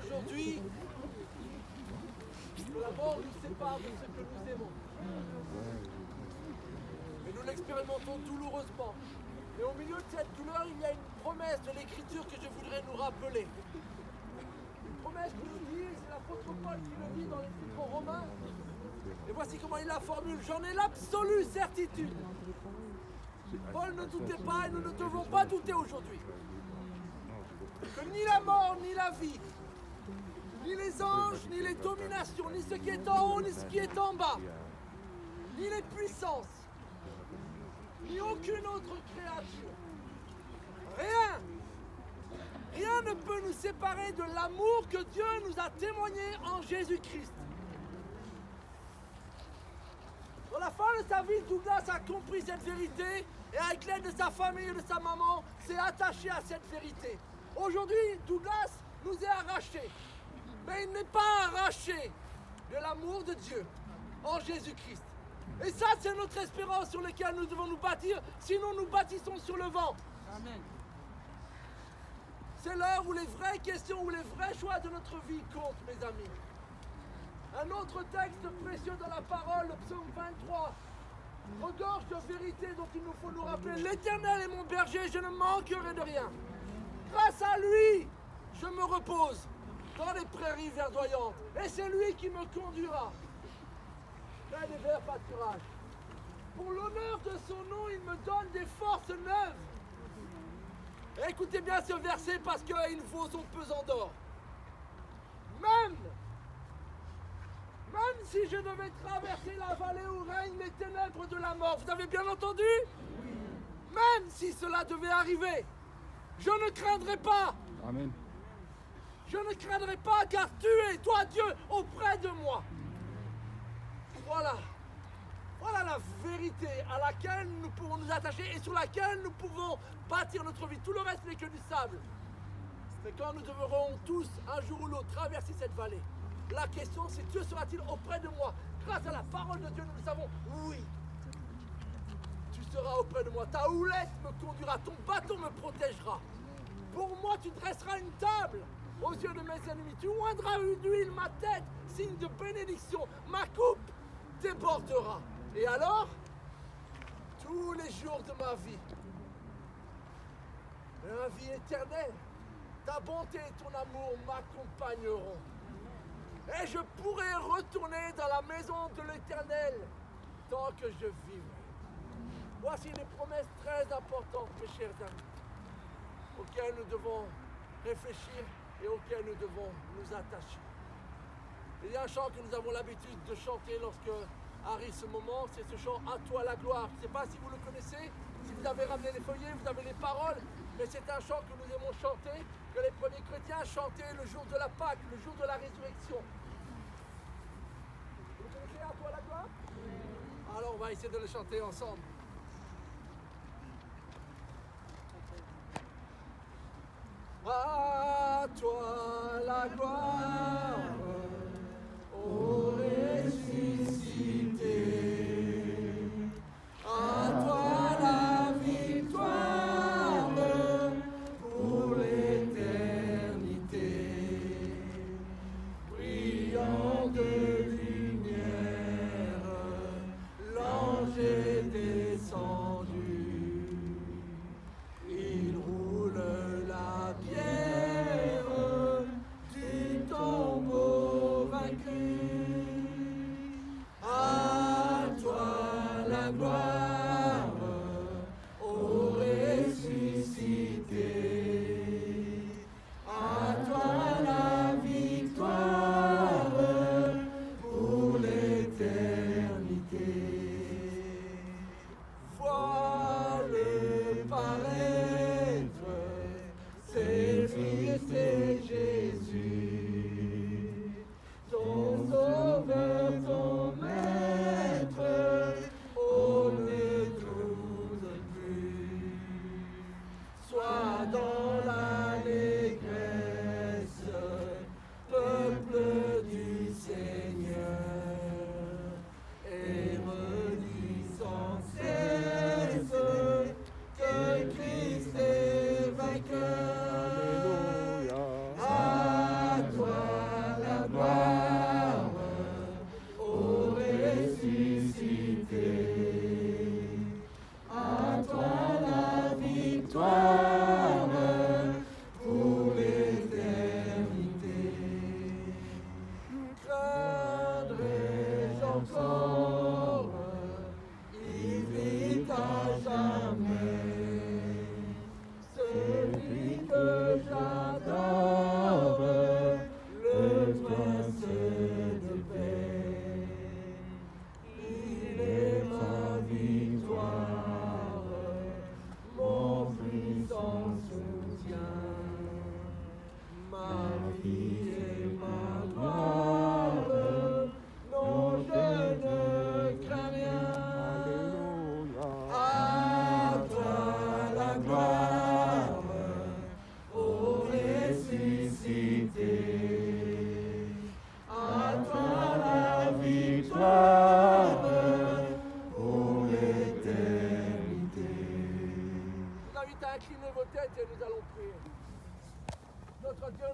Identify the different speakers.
Speaker 1: Aujourd'hui, que la mort nous sépare de ce que nous aimons. Mais nous l'expérimentons douloureusement. Et au milieu de cette douleur, il y a une promesse de l'Écriture que je voudrais nous rappeler. Une promesse qui nous dit, c'est l'apôtre Paul qui le dit dans l'Épître aux Romains. Et voici comment il la formule. J'en ai l'absolue certitude. Paul ne doutait pas et nous ne devons pas douter aujourd'hui. Que ni la mort, ni la vie, ni les anges, ni les dominations, ni ce qui est en haut, ni ce qui est en bas, ni les puissances, ni aucune autre créature, rien ne peut nous séparer de l'amour que Dieu nous a témoigné en Jésus-Christ. Dans la fin de sa vie, Douglas a compris cette vérité et avec l'aide de sa famille et de sa maman, s'est attaché à cette vérité. Aujourd'hui, Douglas nous est arraché, mais il n'est pas arraché de l'amour de Dieu en Jésus-Christ. Et ça, c'est notre espérance sur laquelle nous devons nous bâtir, sinon nous bâtissons sur le vent. Amen. C'est l'heure où les vraies questions, où les vrais choix de notre vie comptent, mes amis. Un autre texte précieux dans la parole, le psaume 23, regorge de vérités dont il nous faut nous rappeler. L'Éternel est mon berger, je ne manquerai de rien. Grâce à lui, je me repose dans les prairies verdoyantes. Et c'est lui qui me conduira près des verts pâturages. Pour l'honneur de son nom, il me donne des forces neuves. Et écoutez bien ce verset parce qu'il vaut son pesant d'or. Même si je devais traverser la vallée où règnent les ténèbres de la mort, vous avez bien entendu? Même si cela devait arriver, je ne craindrai pas.
Speaker 2: Amen.
Speaker 1: Je ne craindrai pas car tu es, toi Dieu, auprès de moi. Voilà la vérité à laquelle nous pouvons nous attacher et sur laquelle nous pouvons bâtir notre vie. Tout le reste n'est que du sable. Mais quand nous devrons tous, un jour ou l'autre, traverser cette vallée, la question c'est Dieu sera-t-il auprès de moi? Grâce à la parole de Dieu, nous le savons, oui. Tu seras auprès de moi, ta houlette me conduira, ton bâton me protégera. Pour moi, tu dresseras une table aux yeux de mes ennemis. Tu oindras d'huile ma tête, signe de bénédiction. Ma coupe débordera. Et alors, tous les jours de ma vie, la vie éternelle, ta bonté et ton amour m'accompagneront. Et je pourrai retourner dans la maison de l'Éternel tant que je vivrai. Voici des promesses très importantes, mes chers amis, auxquelles nous devons réfléchir et auxquelles nous devons nous attacher. Il y a un chant que nous avons l'habitude de chanter lorsque arrive ce moment, c'est ce chant « À toi la gloire ». Je ne sais pas si vous le connaissez, si vous avez ramené les feuillets, vous avez les paroles, mais c'est un chant que nous aimons chanter, que les premiers chrétiens chantaient le jour de la Pâque, le jour de la résurrection. Vous le connaissez, « À toi la gloire » ? Alors on va essayer de le chanter ensemble. À toi la gloire, ô ressuscité, à toi la victoire pour l'éternité, brillant de lumière, l'ange est descendu, il roule la pierre du tombeau vaincu. À toi la gloire, ô ressuscité. À toi la victoire
Speaker 2: prince de paix. Il est ma victoire, mon puissant soutien, ma vie et ma gloire. Non, je ne crains rien. À toi la gloire, ô ressuscité. À toi la victoire, pour l'éternité.
Speaker 1: Je vous invite à incliner vos têtes et nous allons prier. Notre Dieu,